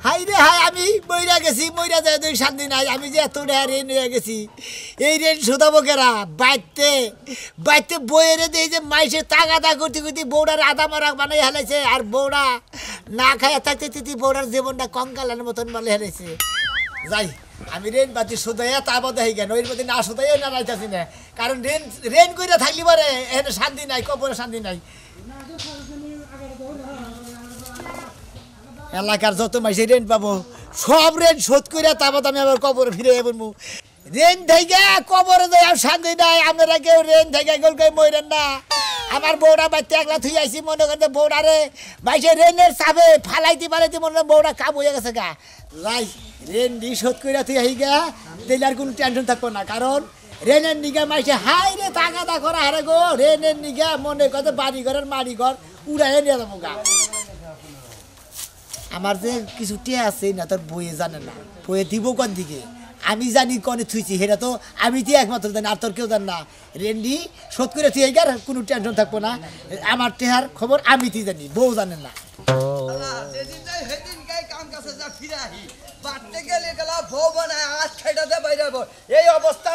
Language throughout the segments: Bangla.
হাই রে হাই, আমি মইরা গেছি, মইরা যায় 2-7 দিন আজ আমি যে এত ঋণ হয়ে গেছি। এই ঋণ শোধাবো কেরা? বাইতে বইয়েরে দিয়ে যে মাইসে তাগাদা করতে করতে বৌড়ার আদা মারা বানাই হেলাইছে, আর বৌড়া না খাইয়া থাকতে তিতি বৌড়ার জীবনটা কঙ্কালের মতন বলে হেলাইছে। যাই আমি ঋণ পাতি শোধাইয়া তা বাদে হয়ে গেল, ওই প্রতি না শোধাইয়া না রাইতাছি না, কারণ ঋণ করে থাকলি পারে এখানে শান্তি নাই, কবরে শান্তি নাই। এলাকার যত মাইসে ঋণ পাবো সব ঋণ শোধ করে তারপর আমি আবার কবরে ফিরে যাবো। ঋণ থেকে কবরে যাই আর শান্তি নাই। আপনারা কেউ ঋণ থেকে গোল করে মরেন না। আমার বউরা বাড়িতে একলা থুই আইসি, মনে করতে বউরারে বাইসে ঋণের চাপে ফালাইতে পালাইতে মনে বউরা কাম হয়ে গেছে গা। রাই ঋণ দিয়ে শোধ করে থুই আই গা, তাহলে আর কোনো টেনশন থাকবো না। কারণ ঋণের নিগা মাইসে হাই রে তাগাদা করা হারে গো, ঋণের নিগা মনে করতে বাড়ি ঘরের মাড়ি ঘর উড়াই নিয়ে যাবো গা। আমার যে কিছু টিয়া আছে না, তোর বইয়ে জানে না, বইয়ে দিব কোন দিকে আমি জানি কনে থুইছি, সেটা তো আমি তো একমাত্র জানি, আর তোর কেউ জান না। রেন্ডি শোধ করে থুই আর কোনো টেনশন থাকবো না। আমার টেহার খবর আমি তুই জানি, বউ জানে না। এই অবস্থা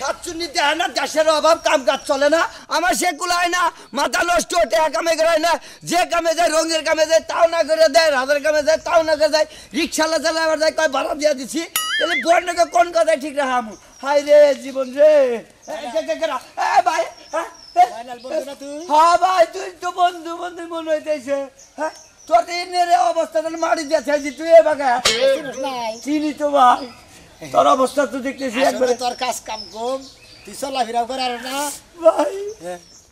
খাচ্চুন্নিতে হয় না, দেশের অভাব, কাম কাজ চলে না, আমার সে কুলায় না, মাথা নষ্ট, টেহা কামে করায় না, যে কামে যায় রঙের কামে যায় তাও না করে দেয়, রাজার কামে যায় তাও না করে যায়, রিক্সালা চালা আবার যায় কয় ভাড়া দিয়া দিছি, তাহলে বোনটাকে কোন কথায় ঠিক রাখা? হাই রে জীবন রে ভাই, হ্যাঁ ভাই তুই তো বন্ধু বন্ধু মনে হইতেছে। হ্যাঁ তোর অবস্থা মারি দিয়েছি তুই এ বাগা চিনি তো ভাই, তোর অবস্থা তো দেখতেছি একবারে। তোর কাজ কাম কম, তুই চলাফেরাও করার না ভাই,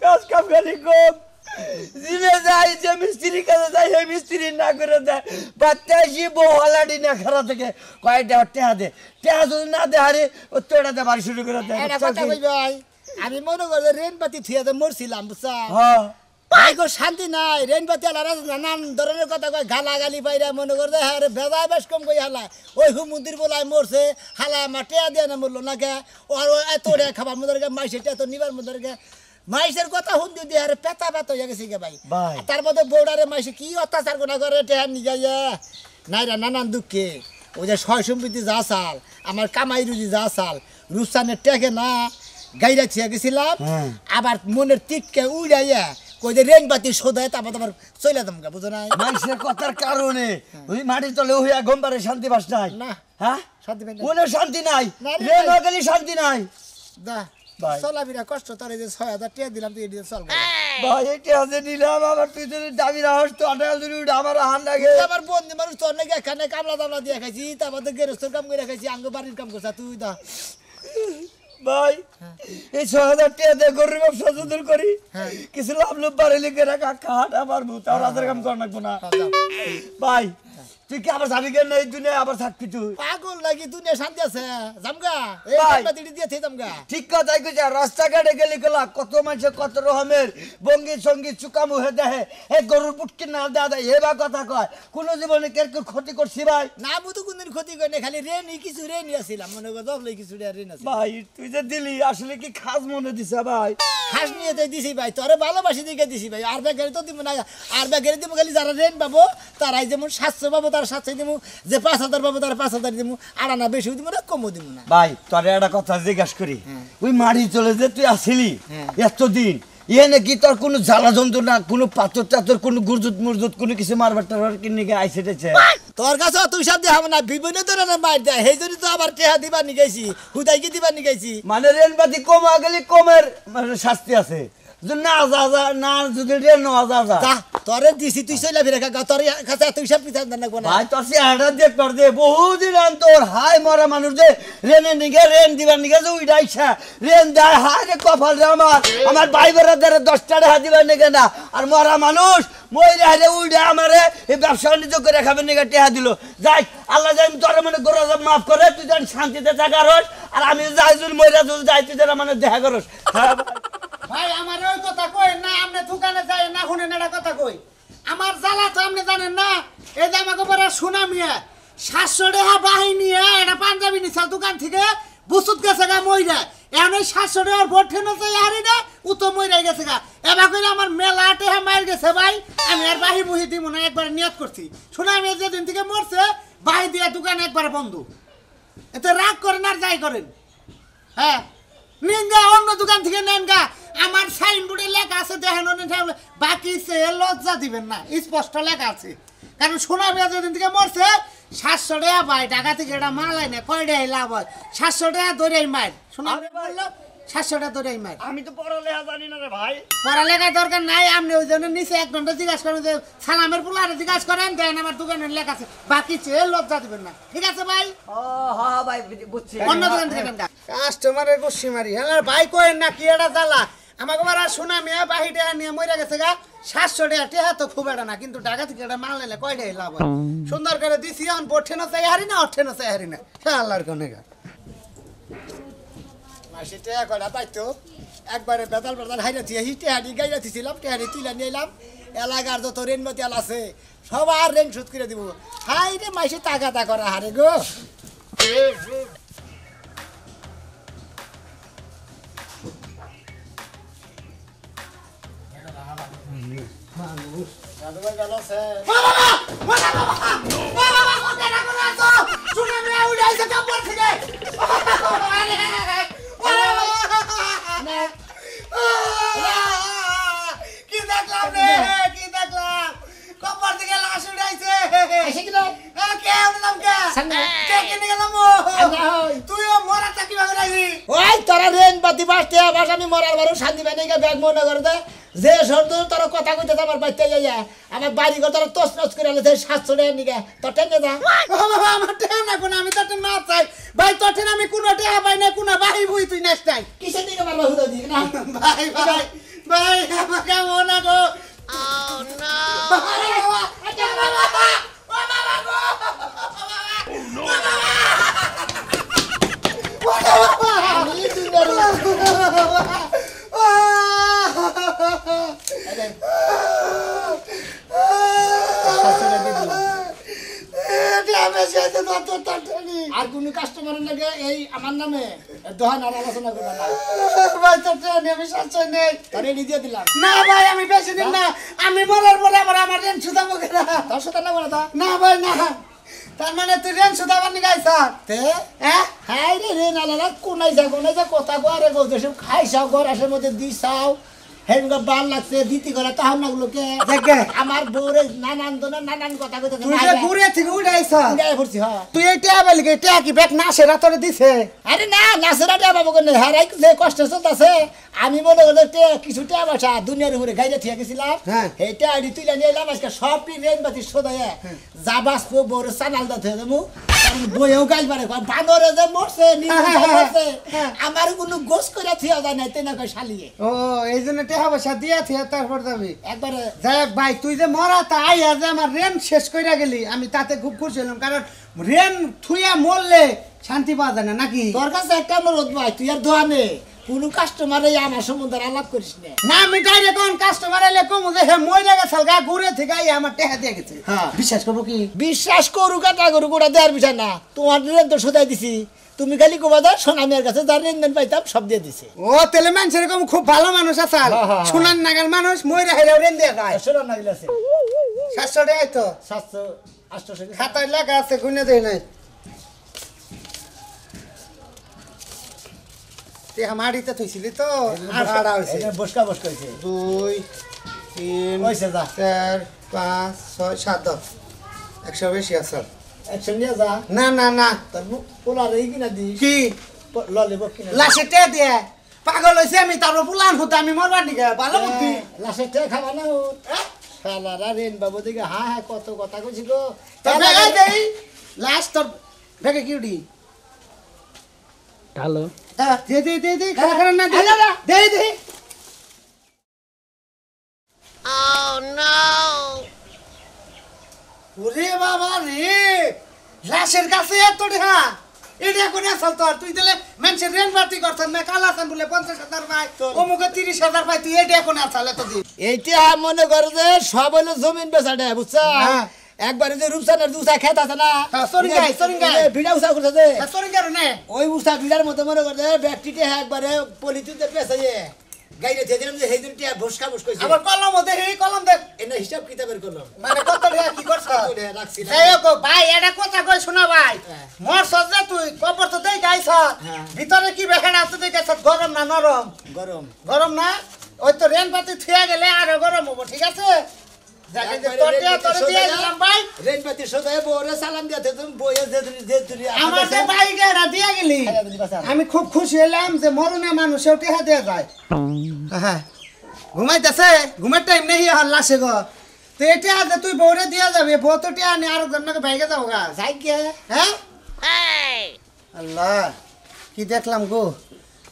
কাজ কাম খালি কম, জিনে যাই যে মিস্ত্রি কাজে যাই সেই মিস্ত্রি না করে দেয়, বাচ্চা আসি বউ হালাডি না খারা থেকে কয়েকটা টেহা দে, টেহা যদি না দে হারে ও তো এটা দেবার শুরু করে দেয়। আমি মনে করি রেন পাতি থুয়া মরছিলাম বুঝছা, হ্যাঁ গো শান্তি নাই। রেন পাতি আলাদা নানান ধরনের কথা কয়, গালা গালি পাইরা মনে করে হ্যাঁ রে বেজায় বেশ কম কই হালা ওই হুমুন্দির বলায় মরছে, হালা আমার টেয়া দিয়ে না মরলো না কে, আর এত রে খাবার মধ্যে মাইসে টেয়া তো নিবার মধ্যে মাইসের কথা শুনতে দিয়ে আরে পেতা পেতা হয়ে গেছে গে ভাই। তার মধ্যে বৌড়ারে মাইসে কি অত্যাচার গোনা করে টেয়া নিগাইয়া নাইরা নানান দুঃখে ওই যে সয় সম্পত্তি যা চাল, আমার কামাই রুজি যা চাল, রুসানের টেকে না গাইরা ছিয়া গেছিলাম, আবার মনের টিককে উড়াইয়া কই যে রেন বাতি শোধায় তারপর তোমার চলে যাম গা, বুঝো নাই? মানুষের কথার কারণে ওই মাটির তলে হইয়া গম্বারে শান্তি পাস নাই না, হ্যাঁ শান্তি পাই না, মনে শান্তি নাই, রেন হয়ে শান্তি নাই। দা চলাফেরা কষ্ট, তোর এই যে 6000 টাকা দিলাম তুই এদিকে চল ভাই, এটা আছে নিলাম আবার তুই যদি দাবি রাখস তো আটাল ধরে উঠে আমার হান লাগে। আমার বন্ধু মানুষ তোর নাকি এখানে কামলা দামলা দিয়ে খাইছি, তারপর তো গেরস্তর কাম করে খাইছি, আঙ্গ বাড়ির কাম করছা তুই। দা ভাই এই 6000 টাকা দিয়ে গরিব ব্যবসা শুরু করি, কিছু লাভ লোভ বাড়ি লিখে রাখা খাট আমার ভূত আর রাতের কাম কর নাকবো না। ভাই তুই কি আবার যাবি কেন এই দুনিয়া, আবার থাকবি তুই? পাগল লাগি দুনিয়া শান্তি আছে, জামগা এই বাতিটি দিয়ে থই জামগা। ঠিক কথাই কইছ, রাস্তাঘাটে গেলি গলা কত মানুষ কত রকমের বঙ্গি সঙ্গী চুকামু হে দেহে, এই গরুর পুটকি না দাদা এবা কথা কয়, কোন জীবনে কের ক্ষতি করছি ভাই? না বুঝু কোনদিন ক্ষতি করে না, খালি রেনই কিছু রেনই আসিলাম মনে কর দবলে কিছু রেন আছে। ভাই তুই যে দিলি আসলে কি খাস মনে দিছে ভাই? খাস নিয়ে তো দিছি ভাই, তোরে ভালোবাসি দিকে দিছি ভাই, আর ব্যাগের তো দিব না, আর ব্যাগের দিব খালি যারা রেন পাবো তারাই যেমন 700 পাবো তারা 700 দিব, যে 5000 পাবো তারা 5000 দিব, আর না বেশি দিব না কমও দিব না। ভাই তোরে একটা কথা জিজ্ঞাসা করি, ওই মারি চলে যে তুই আসিলি এতদিন এ নাকি তোর কোনো জ্বালা যন্ত্রণা, কোনো পাথর টাথর, কোনো গুরজুত মুরজুত, কোনো কিছু মারবার টারবার কিনে আইসেটেছে? তোর কাছে তুই সব দেখাব না, বিভিন্ন ধরনের মার দেয়, সেই জন্য তো আবার টেহা দিবার নিগাইছি, হুদাই কি দিবার নিগাইছি। মানে রেলবাতি কমা গেলে কমের মানে শাস্তি আছে, না যা যা না যদি রেল না যা যা তোরে দিছি তুই চলে ফিরে খা, তোর কাছে তুই সব পিছান না কোন ভাই তোর সে আড়া দেখ তোর দে বহুদিন আন তোর হাই মরা মানুষ দে রেনে নিগে রেন দিবার নিগে যে উইডা ইচ্ছা রেন দেয় হাই রে কপাল রে আমার ভাই বেড়া দেরে 10 টাকা দিবার নিগে না, আর মরা মানুষ মইরা রে উইডা আমারে এই ব্যবসা বাণিজ্য করে খাবে নিগে টেহা দিল। যাই আল্লাহ যাই তোর মানে গোরা মাফ করে, তুই যেন শান্তিতে থাকারস, আর আমি যাই যদি মইরা যদি যাই তুই যেন মানে দেখা করস। ভাই আমার ওই কথা কই না, আপনি দোকানে যাই না শুনেন এটা কথা কই, আমার জ্বালা তো আপনি জানেন না, এই যে আমাকে পরে সুনামিয়া 700 টাকা বাহিনী এটা পাঞ্জাবি নিছাল দোকান থেকে বুসুত গেছে গা মইরা, এখন এই 700 টাকার ভোট ঠেনো চাই হারি না ও তো মইরাই গেছে গা, এবার কইলে আমার মেলা টেহা মাইর গেছে ভাই, আমি আর বাহি বুহি দিব না, একবার নিয়ত করছি সুনামি যেদিন থেকে মরছে বাই দিয়া দোকান একবারে বন্ধ এতে রাগ করেন আর যাই করেন হ্যাঁ নিন গা অন্য দোকান থেকে নেন গা আমার সাইনবোর্ডে লেখা আছে দেখেন বাকি সে লজ্জা দিবেন না স্পষ্ট লেখা আছে কারণ সোনা বিয়া যেদিন থেকে মরছে 700 টাকা ভাই টাকা থেকে এটা মাল আয় না কয়টা লাভ হয় 700 টাকা ধরেই মার সোনা বললো 700 টাকা ধরেই মার আমি তো পড়ালেখা জানি না রে ভাই পড়ালেখার দরকার নাই আপনি ওই জন্য নিচে 1 ঘন্টা জিজ্ঞাসা করেন যে সালামের পোলারে জিজ্ঞাসা করেন দেন আমার দোকানের লেখা আছে বাকি চেয়ে লজ্জা দিবেন না ঠিক আছে ভাই ও হ্যাঁ ভাই বুঝছি অন্য দোকান থেকে নেন কাস্টমারের গুষ্টি মারি হ্যাঁ ভাই কইেন না কি এটা জ্বালা আমাকে আবার সোনা মিয়া বাহিরে নিয়ে মরে গেছে গা 700 টাকা টেহা তো খুব এটা না কিন্তু টাকা থেকে এটা মাল নিলে কয়টাই লাভ হয় সুন্দর করে দিছি এখন বঠে না চাই হারি না অঠে না চাই হারি না হ্যাঁ আল্লাহর কোনে গা মাসে টেয়া করা পাইতো একবারে বেতাল বেতাল হাইরা দিয়ে টেহারি গাইরা দিছিলাম টেহারি তুলে নিয়ে এলাম এলাকার যত রেন মতিয়াল আছে সবার রেন শোধ করে দিব হাই রে মাসে তাগাদা করা হারে গো কি দেখলাম রে কি দেখলাম কবর থেকে লাশ উড়াইছে তুইও মরা চাকরি ভাবে রাখবি ওই তোরা রেন বাতি বাসতে আবার আমি মরার বারো শান্তি পাই নাই ব্যাগ মনে করে দে যে শব্দ তোরা কথা কইতে আমার বাইতে যাইয়া আমার বাড়ি ঘর তোরা তস নস করে আলে 700 টাকা নিকে তোর টেনে যা আমার টেহা না কোন আমি তোর না চাই ভাই তোর আমি কোনো টেহা পাই না কোনো ভাই বই তুই নেস নাই কিসের দিকে মারবা হুদা দিক না ভাই ভাই ভাই আমাকে মনে গো Oh no! আর কোন কাস্টমারের লাগে এই আমার নামে দোহান আর আলোচনা করবে না ভাই তোর ট্রেনে আমি সচ্ছয় নেই তোরে দিয়ে দিলাম না ভাই আমি বেশি দিন না আমি মরার পরে আমার রেন সুদাবো কেনা তোর সাথে না বলে না ভাই না তার মানে তুই রেন সুদাবার নি গাইছ তে হ্যাঁ হাই রে রে নালা কোনাই যা কথা গো আরে গো দেশে খাইছাও ঘর আসের মধ্যে দিছাও হেনগা বাল লাগছে দিতি করে তাহার নাগুলোকে দেখে আমার বউরে নানান কথা কইতে তুই যে ঘুরে থেকে উড়াইছ উড়াই পড়ছি হ্যাঁ তুই এই টিয়া বলি টিয়া কি ব্যাগ না সেরা তোরে দিছে আরে না নাসেরা টিয়া বাবু কোন হারাই যে কষ্ট চলতেছে আমি মনে করি টিয়া কিছু টিয়া বাসা দুনিয়ার উপরে গাইলে ঠিক গেছিলাম হ্যাঁ এইটা আইডি তুই নিয়ে এলাম আজকে সব রেন বাতি সোদায় যা বাসবো বউরে সানাল দাতে দেবো বইও গাইল পারে বানরে যে মরছে আমার কোনো গোস করে থিয়া যায় না তেনা কই শালিয়ে ও এই জন্য টেহা পয়সা দিয়া থিয়া তারপর যাবি একবারে যাক ভাই তুই যে মরা তা আইয়া যে আমার রেন শেষ কইরা গেলি আমি তাতে খুব খুশি হলাম কারণ রেন থুইয়া মরলে শান্তি পাওয়া যায় না নাকি তোর কাছে একটা অনুরোধ ভাই তুই আর দোয়ানে কোনো কাস্টমারে আমার সম্বন্ধে আলাপ করিস না না আমি ডাইরেক্ট কোন কাস্টমার এলে কম যে হে মইরা গেছাল গা ঘুরে থেকে আইয়া আমার টেহা দিয়ে গেছে হ্যাঁ বিশ্বাস করবো কি বিশ্বাস করুক আর না করুক ওটা দেওয়ার বিষয় না তোমার রেন তো সোদাই দিছি তুমি খালি কোবা দাও সোনামিয়ার কাছে যার লেনদেন পাইতাম সব দিয়ে দিছে ও তেলে মানুষ এরকম খুব ভালো মানুষ আছে সোনার নাগাল মানুষ মইরা হেরা রেন দিয়ে খায় সোনা না গেছে 700 টাকা তো 700 800 খাতায় লেখা আছে গুনে দেই নাই তে আমারিতে থইছিলি তো আর ভাড়া হইছে বসকা হইছে 2 3 হইছে যা 4 5 6 7 100 বেশি আছে একশো নিয়ে যা না না না তোর পোলার এই কিনা দিস কি ললিব কিনা লাশে টে দিয়ে পাগল হইছে আমি তারপর পুলান হতে আমি মরবার দিকে ভালো বুদ্ধি লাশে টে খাবা না শালারা রেন বাবু দিকে হ্যাঁ কত কথা কইছি গো তোর ব্যাগে দেই লাস্ট তোর ব্যাগে কি উঠি হ্যালো দে খারা না দে দে ওরে বাবা রে লাশের কাছে এত টাকা এটা কোনে আসল তোর তুই তাহলে মানুষের রেন পার্টি করছেন না কালাসান বলে 50,000 পাই অমুকে 30,000 পাই তুই এটা কোনে আসলে তো দি এইটা মনে করে যে সব হলো জমিন বেচাটা বুঝছা একবারে যে রূপসানের দুসা খেত আছে না সরিঙ্গাই ভিড়া উসা করছে যে সরিঙ্গার নে ওই উসা ভিড়ার মধ্যে মনে করে ব্যক্তিতে একবারে পলিথিনতে পেছাইয়ে গাইরে যেদিন যে সেই দিন টিয়া বসকা বস কইছে আমার কলম দেখে এই কলম দেখ এনে হিসাব কিতাবের করলাম মানে কত টাকা কি করছ রাখছি না। যাই হোক ভাই এটা কথা কই শোনা ভাই হ্যাঁ। মোর সজ্জা তুই কবর তো দেই গাইছ হ্যাঁ। ভিতরে কি বেহেড়া আছে দেই গাইছ গরম না নরম গরম গরম না ওই তো রেন পাতি থিয়া গেলে আর গরম হবো ঠিক আছে যাকে যে তোর দিয়া তোর দিয়া দিলাম ভাই রেনপাতি সদায় বউরে সালাম দিতে তুমি বইয়ে যে তুমি আমার যে বাইকে এটা দিয়া গেলি আমি খুব খুশি হলাম যে মরুনা মানুষেও টেহা দেয়া যায় হ্যাঁ ঘুমাইতেছে ঘুমের টাইম নেই আর লাসে গো তো এটা যে তুই বউরে দিয়া যাবে বউ তো টিয়া নি আর জনকে ভাইকে যাবো গা যাই কে হ্যাঁ আল্লাহ কি দেখলাম গো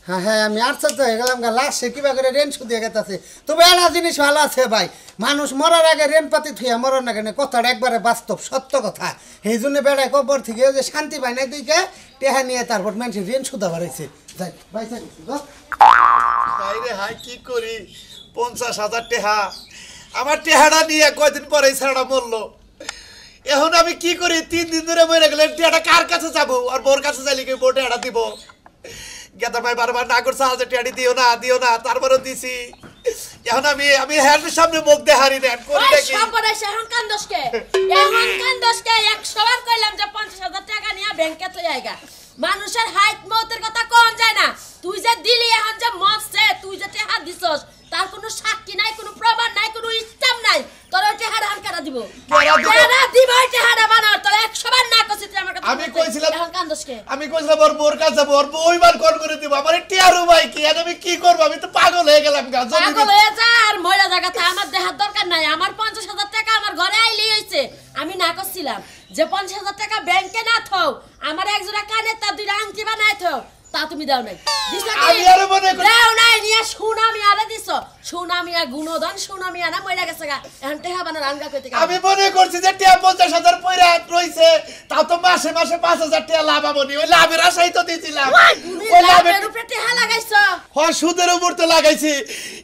হ্যাঁ হ্যাঁ আমি আর সাথে হয়ে গেলাম গা লাস্টে কিবা করে রেন শুধিয়ে গেছে তবে একটা জিনিস ভালো আছে ভাই মানুষ মরার আগে রেন পাতি থুয়া মরার না কেন কথাটা একবারে বাস্তব সত্য কথা সেই জন্য বেড়ায় কবর থেকে যে শান্তি পায় না দিকে টেহা নিয়ে তারপর মানুষের রেন শুধা বাড়াইছে যাই ভাই হাইরে হাই কি করি 50,000 টেহা আমার টেহাটা নিয়ে কয়দিন পরে ছেড়া মরলো এখন আমি কি করি 3 দিন ধরে মরে গেলে টেহাটা কার কাছে যাবো আর বোর কাছে যাইলে কি বোর টেহাটা দিব গেদার ভাই বারবার না করছে আজ টেহাটি দিও না তারপরেও দিছি এখন আমি হ্যান্ডের সামনে মুখ দেখারি না করি নাকি এখন কান্দসকে 100 বার কইলাম যে 50,000 টাকা নিয়ে ব্যাংকে তো জায়গা মানুষের হাইট মতের কথা কোন যায় না তুই যে দিলি এখন যে মরছে তুই যে টাকা দিছস তার কোনো সাক্ষী নাই কোনো প্রমাণ নাই কোনো ইসলাম নাই তোর ওই টাকাটা আমি কেন দিব কেন দিব ওই টাকাটা বানার তোর 100 বার না কইছিস তুই আমার কথা আমি কইছিলাম এখন কান্দসকে আমি কইছিলাম ওর বোর কাছে যাবো ওর বই বার কোন করে দিব আমার টিয়ারু ভাই কি আর আমি কি করব আমি তো পাগল হয়ে গেলাম গা পাগল হয়ে যা আর ময়লা জায়গাতে আমার দেহার দরকার নাই আমার 50,000 টাকা আমার ঘরে আইলেই হইছে আমি না করছিলাম যে 50,000 টাকা ব্যাংকে না থাও আমার একজোড়া কানে তা দুইটা আংটি বানাই থাও তা তুমি দাও নাই দিছ না আমি আরো মনে করি দাও নাই নিয়া সুনামি আরে দিছো সুনামি আর গুণধন সুনামি আনা মইরা গেছে গা এখন টেহা বানার আঙ্গা কইতে আমি মনে করছি যে টিয়া 50,000 পয়রা রইছে তাও তো মাসে 5,000 টাকা লাভ আমনি ওই লাভের আশাই তো দিছিলাম ওই লাভের উপরে টেহা লাগাইছো সুদের উপর তো লাগাইছি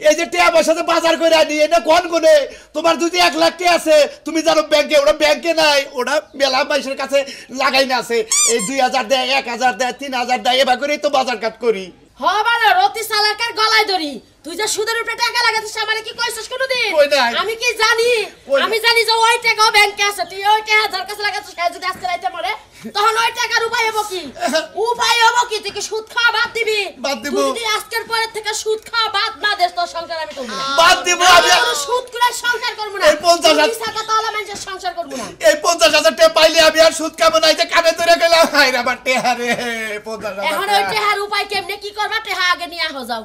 এই যে টিয়া পয়সাতে বাজার করে আনি এটা কোন গুনে তোমার যদি 1 লাখ টাকা আছে তুমি জানো ব্যাংকে ওটা ব্যাংকে নাই ওটা মেলা পয়সার কাছে লাগাই না আছে এই 2,000 দেয় 1,000 দেয় 3,000 দেয় এবার করেই তো বাজার কাট করি হবারে রতি সালাকের গলায় ধরি তুই যে সুদের উপরে টাকা লাগাতিস আমারে কি কইছস কোনদিন কই নাই। আমি কি জানি কই নাই। আমি জানি যে ওই টাকাও ব্যাংকে আছে তুই ওই টাকা যার কাছে লাগাতিস সে যদি আজকে রাইতে মরে তখন ওই টাকার উপায় হবো কি তুই কি সুদ খাওয়া বাদ দিবি বাদ দিব। তুই যদি আজকের পরে থেকে সুদ খাওয়া বাদ না দেস তোর সংসার আমি করব না বাদ দিব আমি কোনো সুদ করে সংসার করব না এই 50,000 তুই টাকা তাহলে মানুষের সংসার করব না এই 50,000 টাকা পাইলে আমি আর সুদ খাবো না এই যে কানে ধরে গেলাম হাই রে আমার টেহা রে 50,000 এখন ওই টাকার উপায় কেমনে কি করবা টাকা আগে নিয়ে আহ যাও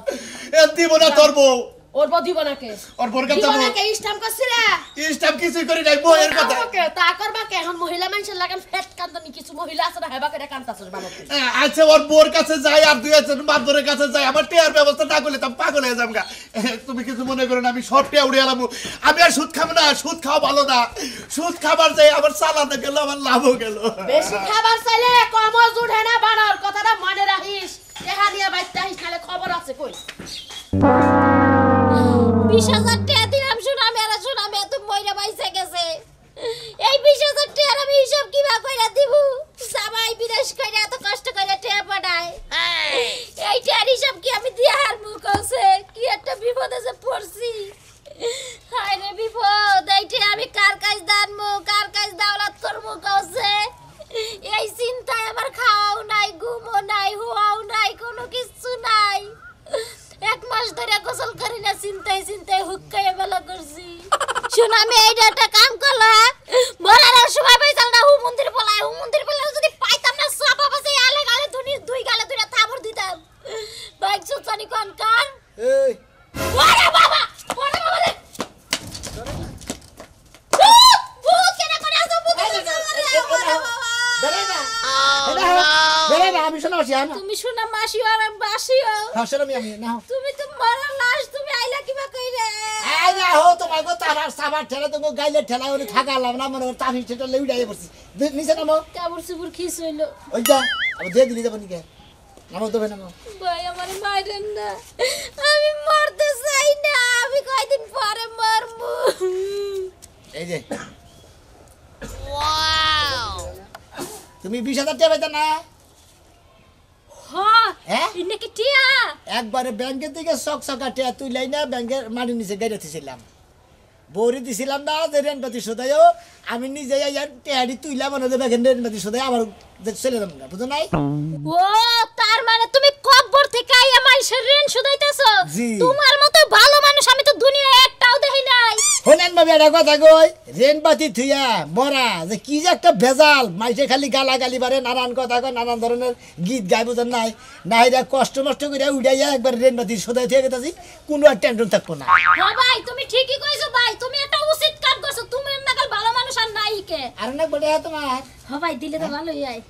এ দিব না তোর বউ ওর বউ দিব নাকে ওর বোর কাছে দিব যাবো নাকে ইসলাম করছিলা ইস্টাম কিছুই করি নাই বউয়ের কথা তা করবা কে এখন মহিলা মানুষের লাগান ফেট কান্দনি কিছু মহিলা আছে না হেবা করে কান্তাছস বানতে আচ্ছা ওর বোর কাছে যাই আর 2,000 বান্দরের কাছে যাই আমার টেয়ার ব্যবস্থা না করলে তো আমি পাগল হয়ে যাবো গা তুমি কিছু মনে করো না আমি সব টেয়া উড়ে এলাম আমি আর সুদ খাবো না সুদ খাওয়া ভালো না সুদ খাবার যাই আমার চালাতে গেল আমার লাভও গেল বেশি খাবার চাইলে কমজ উঠে না বানর কথাটা মনে রাখিস এহা নিয়ে বাইতে আহিস নালে খবর আছে কই 20,000 টাকা দিলাম সুনামি এত মইরা বাইসে গেছে এই 20,000 টাকা আমি হিসাব কিবা কইরা দিব সবাই বিদেশ কইরা এত কষ্ট কইরা টাকা পাঠায় এই টাকার হিসাব কি আমি দিয়া আর মুখ আছে কি একটা বিপদে যে পড়ছি হায় রে বিপদ এইটা আমি কার কাজ দানমু কার কাজ দাওলাত করমু কওছে এই চিন্তায় আমার খাওয়াও নাই ঘুমও নাই হুয়াও নাই কোনো কিছু নাই 1 মাস ধরে গোসল করি না চিন্তায় হুক্কায় বেলা করছি শোনা আমি এইটা একটা কাম করলো মরার সময় পাইতাম না মন্দির বলায় যদি পাইতাম না সব অবস্থা আলে গালে দুই গালে দুইটা থাবর দিতাম বাইক সুচানি কোন কার এই ওরে বাবা রে ভূত কেন করে আসো ভূত বেরে না আমি শোনা আছি না তুমি শোনা মাসিও আর আমি বাসিও হ্যাঁ শোনা আমি না তুমি তো মরার লাশ তুমি আইলা কিবা কইরে এই না হো তোমার গো তারার সাবার ঠেলা তুমি গাইলে ঠেলা ওরে থাকালাম না মনে তাফি সেটা লইডাই পড়ছি নিচে নামো কাবুর সুবুর খিস হইলো ওই যা আমি দিয়ে দিলি যাবো নিকে নামো তবে নামো ভাই আমার মাইরেন না আমি মরতে চাই না আমি কয়দিন পরে মরবো এই যে ওয়াও তুমি 20,000 টাকা পাইতা না হ্যাঁ হ্যাঁ ইন্নে কি টিয়া একবারে ব্যাংকের থেকে চকচকা টিয়া তুইলাই না ব্যাংকের মাটির নিচে গাড়ি দিছিলাম বৌরি দিছিলাম না যে রেনপাতি সোদাইও আমি নিজে টেহারি তুইলাম মনে হয় ব্যাংকের রেনপাতি সোদাই আবার চলে যাবো না বুঝো নাই ও তার মানে তুমি কব্বর থেকে আইয়া মানুষের ঋণ শুধাইতেছো জি। তোমার মতো ভালো মানুষ আমি তো দুনিয়ায় একটাও দেখি নাই শোনেন ভাবি একটা কথা কই রেনপাতি থুইয়া মরা যে কি যে একটা ভেজাল মাইসে খালি গালাগালি বারে নানান কথা কয় নানান ধরনের গীত গাই বুঝেন নাই না এটা কষ্ট মষ্ট করে উড়াইয়া একবার রেনপাতি সোদাই থেকে গেছি কোনো আর টেনশন থাকবো না হ্যাঁ ভাই তুমি ঠিকই কইছো ভাই তুমি একটা উচিত কাজ করছো তুমি নাগাল ভালো মানুষ আর নাই কে আর না বলে তোমার হ্যাঁ ভাই দিলে তো ভালোই হয়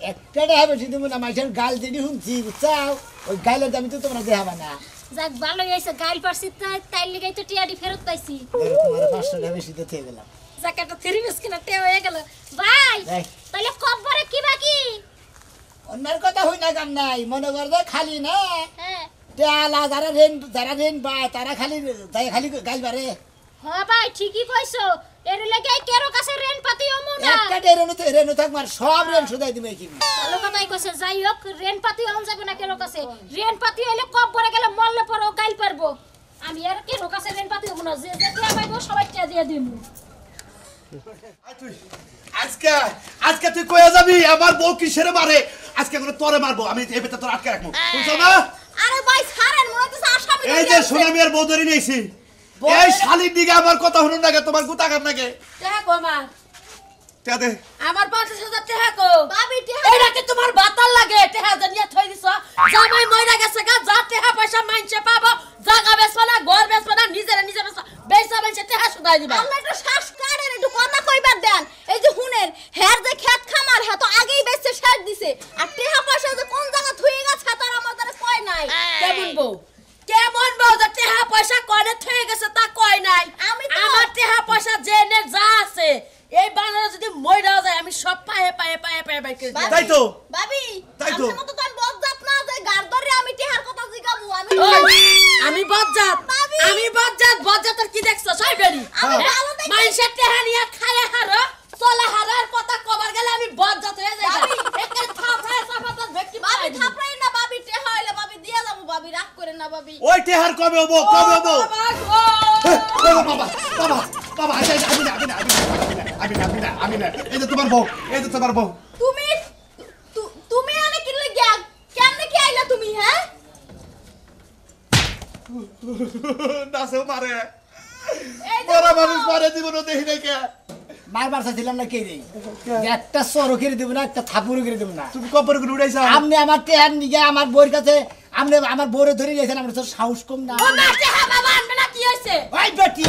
একটা টাকা বেশি দেবো না মাইসের গাল যেটি শুনছি বুঝছাও ওই গাইলের দামি তো তোমরা দেখাবা না যাক ভালোই হইছে গাইল পারছি তাই লিগাই তো টিয়াডি ফেরত পাইছি ধরো তোমার 500 টাকা বেশি দিতে গেলাম যাক একটা থ্রি পিস কিনা টে হয়ে গেল ভাই দেখ তাহলে কব্বরে কি বাকি অন্যের কথা হই না কাম নাই মনে কর যে খালি না হ্যাঁ তেলা যারা রেন পায় তারা খালি তাই খালি গাইল বারে হ্যাঁ ভাই ঠিকই কইছো এর লাগি কেরো কাছে রেন পাতি অমু না একটা রেনু থাকবার সব রেন শুধাই দিবে কি ভালো কথাই কইছে যাই হোক রেন পাতি অমু যাবে না কেরো কাছে রেন পাতি হইলে কব্বরে গেলে মরলে পরেও গাইল পারবো আমি আর কেরো কাছে রেন পাতি অমু না যে যে টিয়া পাইবো সবাই টিয়া দিয়ে দিমু আজকে আজকে তুই কইয়া যাবি আমার বউ কিসের মারে আজকে কোনো তোরে মারবো আমি এই বেটা তোর আটকে রাখবো বুঝছো না আরে ভাই ছাড়েন মনে হচ্ছে আসামি এই যে সোনামি আর বউ ধরে নিয়েছি এই শালির দিকে আমার কথা শুনুন না তোমার গুতাকার নাকি টেহা কো আমার তাতে আমার 50,000 টেহা কো ভাবি টিয়া এইটা কি তোমার বাতাল লাগে টেহা জানিয়া থই দিছ জামাই মইরা গেছে গা যা টেহা পয়সা মাইনছে পাবো জাগা বেচবা না ঘর বেচবা না নিজে বেচবা বেচা মাইনছে টেহা শুধাই দিবা আমরা একটু শ্বাস কাটেন একটু কথা কইবার দেন এই যে হুনের হের যে খেত খামার হ্যাঁ তো আগেই বেচছে শেষ দিছে আর টেহা পয়সা যে কোন জায়গা থুই গেছে তার আমাদের কয় নাই কেমন বউ যে টেহা পয়সা কনে থই গেছে তা কয় নাই আমি তো- আমার টেহা পয়সা জেনে যা আছে এই বানর যদি মইরা যায় আমি সব পায়ে করে দিই। তাই তো ভাবি তাই তো। আমার মতো তো আমি বজ্জাত না যে গার ধরে আমি টেহার কথা জিগাবো আমি ওই, আমি বজ্জাত ভাবি। আমি বজ্জাতের কি দেখছো সব বেরি আমি ভালো দেখি। মানুষের টেহা নিয়ে খায়া হারো চলে হারার কথা কবার গেলে আমি বজ্জাত হয়ে যাই ভাবি। একটা থাপড়ায় চাপাতার ব্যক্তি ভাবি থাপড়াই না ভাবি টেহা হইলে ভাবি দিয়া যাবো ভাবি রাগ করে না ভাবি ওই টেহার কবে হবো বাবা বাবা বাবা আমি না এই যে তোমার বউ এই যে তোমার বউ তুমি তুমি আনে কি লাগিয়া কেমনে কি আইলা তুমি হ্যাঁ নাসেও মারে এই যে বড় মানুষ মারে জীবনও দেখি নাই কে মারবার চাইছিলাম না কে রে একটা সরো করে দেবো না একটা থাপুরও করে দেবো না তুমি কপর করে উড়াইছা আপনি আমার টেহার নিগে আমার বউর কাছে আপনি আমার বউরে ধরে নিয়েছেন আমার তো সাহস কম না ও মা টেহা বাবা আনবে না কি হইছে ওই বেটি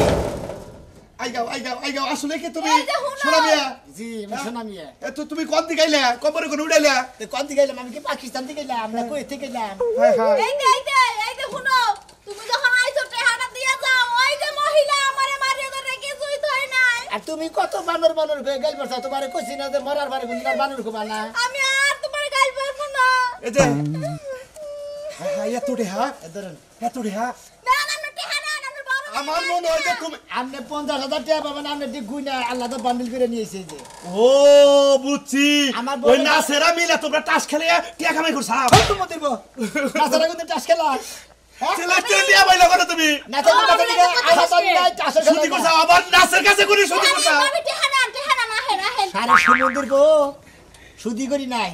আইগাও আসলে কি তুমি এই যে হুনো। শোনা মিয়া জি আমি শোনা মিয়া তো তুমি কোন দিকে আইলা কপর করে উড়াইলা তো কোন দিকে গেলাম আমি কি পাকিস্তান থেকে গেলাম আমরা কই থেকে গেলাম এই যে শুনো তুমি যখন আইছো টেহাটা দিয়া যাও ওই যে মহিলা আমারে মারিয়ে ধরে কিছুই ধই নাই আর তুমি কত বানর হয়ে গেল বসা তোমার কইছি না যে মরার বারে কোন বানর খুব না আমি আর তোমার গাইল পারবো না এই যে এত রেহা ধরুন এত রেহা না না না টেহা না আমি বড় আমার মনে হয় যে তুমি আপনি 50,000 টাকা পাবেন আপনি ঠিক গুইনা আল্লাহ তো বান্ডিল করে নিয়েছে যে ও বুঝছি আমার ওই বলে- নাসেরা মিলে তোমরা টাস খেলে টিয়া কামাই করছাও তুমি দিব নাসারা কিন্তু টাস খেলা হ্যাঁ ছেলে টিয়া বাইলা করো তুমি না তো কথা দিকে আশা তো নাই টাস সুতি করছাও আবার নাসের কাছে করে সুতি করছাও আমি টেহা না হে না হে সারা সমুদ্র গো সুদি করি নাই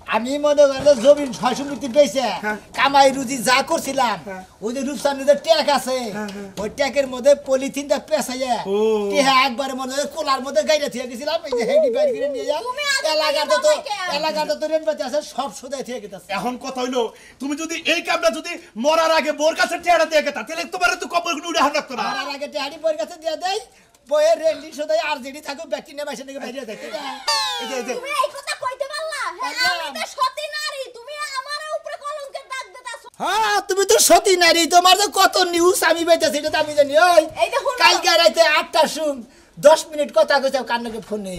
আমি মনে করলে জমিন 600 মিটি পেয়েছে কামাই রুজি যা করছিলাম ওই যে রূপসানের ট্যাগ আছে ওই ট্যাগের মধ্যে পলিথিনটা পেঁচাইয়া টেহা একবারে মনে হয় কোলার মধ্যে গাইতে থেকে গেছিলাম এই যে হেডি বাইর করে নিয়ে যা তুমি আজ এলাকাটা তো রেন পাতে আছে সব সুদাই থেকে গেছে এখন কথা হইলো তুমি যদি এই কামটা যদি মরার আগে বোর কাছে টিয়াটা দিয়ে গেতা তাহলে তোমার তো কবর কোনো উড়ে হান রাখতো না আর আগে টেহাড়ি বইয়ের কাছে দিয়ে দেয় বইয়ের রেন্ডি সুদাই আর যেটি থাকুক ব্যাটি নিয়ে বাইসে থেকে বাইরে দেয় ঠিক আছে এই যে তুমি এই কথা কইতে পারলা আমি তো সতী নারী তুমি আমার উপরে কলঙ্কের দাগ দিতাছো হ্যাঁ তুমি তো সতী নারী তোমার তো কত নিউজ আমি পাইতেছি এটা তো আমি জানি ওই এই দেখুন কালকে রাইতে 8টার সময় 10 মিনিট কথা কইছাও কান্নাকে ফোনে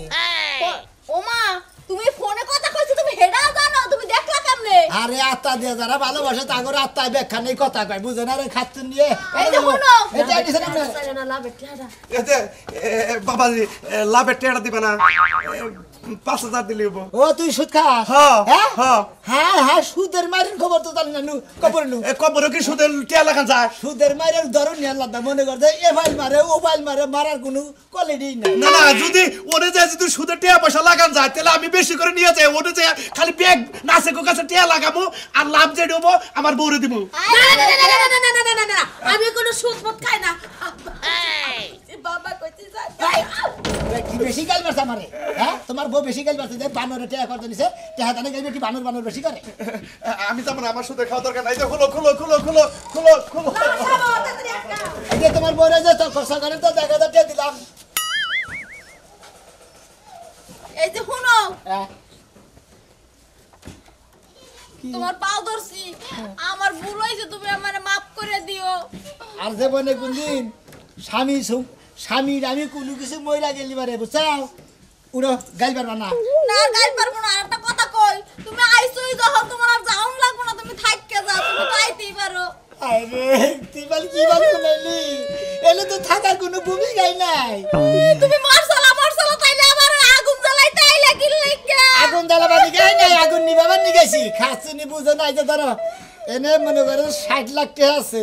ওমা তুমি ফোনে কথা কইছো তুমি হেডা জানো তুমি দেখলা কেমনে কেমনে আরে আত্মা দিয়ে যারা ভালোবাসে তাগর আত্মায় ব্যাখ্যা নেই কথা কয় বুঝে না রে খাচ্ছ নিয়ে এই যে শুনো এটা দিছেন আপনি না লাভের টেহাটা এতে বাবাজি লাভের টেহাটা দিবে না 5,000 দিলে হবো। ও তুই সুদ খাস হ্যাঁ, হ্যাঁ হ্যাঁ। হ্যাঁ হ্যাঁ সুদের মারের খবর তো জানি না নু খবর নু কবর কি সুদের টেহা লাগান যায়? সুদের মারের ধরুন আল্লাহ মনে করছে এ ফাইল মারে ও ফাইল মারে মারার কোনো কোয়ালিটি নাই না না যদি ওরে যায় যদি সুদের টেহা পয়সা লাগান যায় তাহলে আমি বেশি করে নিয়ে যাই ওরে যায় খালি ব্যাগ নাচে কো কাছে টেহা লাগাবো আর লাভ যে দেবো আমার বউরে দিব। না আমি কোনো সুদ মত খাই না বাবা কইতে যায় কি বেশি গাল মারছে আমারে হ্যাঁ তোমার বউ বেশি গাল মারছে যে বানরে টেহা করতে নিছে টেহা জানে গাইবে কি বানর বেশি করে আমি তো না আমার সুদের খাওয়া দরকার নাই তো খুলো খুলো খুলো খুলো খুলো খুলো এই যে তোমার বউরে যে তো খরচা করে তো দেখা যাচ্ছে দিলাম এই যে শুনো হ্যাঁ তোমার পাও ধরছি আমার ভুল হয়েছে তুমি আমারে মাফ করে দিও আর যে বনে কোনদিন স্বামীর আমি কোনো কিছু মহিলা গেলি পারে বুঝছাও উড়ো গাইল পারবা না না গাই পারবো না আর একটা কথা কই তুমি আইছোই যখন তোমার আর যাওন লাগবো না তুমি থাইকে যাও তুমি তো আইতেই পারো আরে তুই বল কি বল শুনাইলি এলে তো থাকার কোনো ভূমিকাই নাই তুমি মারছালা তাইলে আবার আগুন জ্বালাইতে আইলা কি লাগা আগুন জ্বালাবার নিগাই নাই আগুন নিবাবার নিগাইছি খাচ্ছি বুঝো নাই যে ধরো এনে মনে করে 60 লাখ টাকা আছে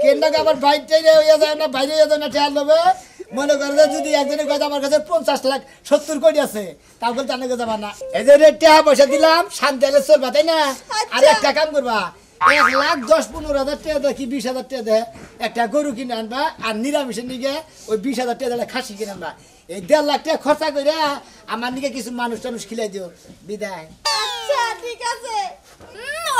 কেন্দ্রকে আবার বাইরে হইয়া যায় না বাইরে হইয়া যায় না টাকা লবে মনে করে যে যদি একজনে কয় আমার কাছে 50 লাখ 70 কোটি আছে তাও বলতে আনকে যাবা না এই যে টাকা পয়সা দিলাম শান্তি হলে চলবা তাই না আর একটা কাম করবা 1,10,15,000 টাকা দেখি 20,000 টাকা দে একটা গরু কিনে আনবা আর নিরামিষের নিগে ওই 20,000 টাকা দিলে খাসি কিনে আনবা এই 1.5 লাখ টাকা খরচা করে আমার নিগে কিছু মানুষ টানুষ খিলাই দিও বিদায় আচ্ছা ঠিক আছে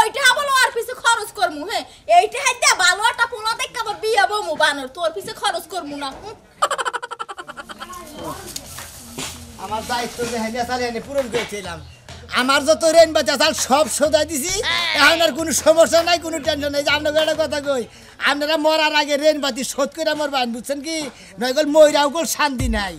ওইটা বলো আর পিছে খরচ করমু হ্যাঁ এইটা হাইতে ভালো একটা পোলা দেখে আবার বিয়া বমু বানর তোর পিছে খরচ করমু না আমার দায়িত্ব যে হেনে চালে হেনে পূরণ করেছিলাম আমার যত রেন বাচ্চা চাল সব সোজা দিছি এখন আর কোনো সমস্যা নাই কোনো টেনশন নাই যে আপনাকে একটা কথা কই আপনারা মরার আগে রেন বাতি শোধ করে আমার বান বুঝছেন কি নয় ময়রাও শান্তি নাই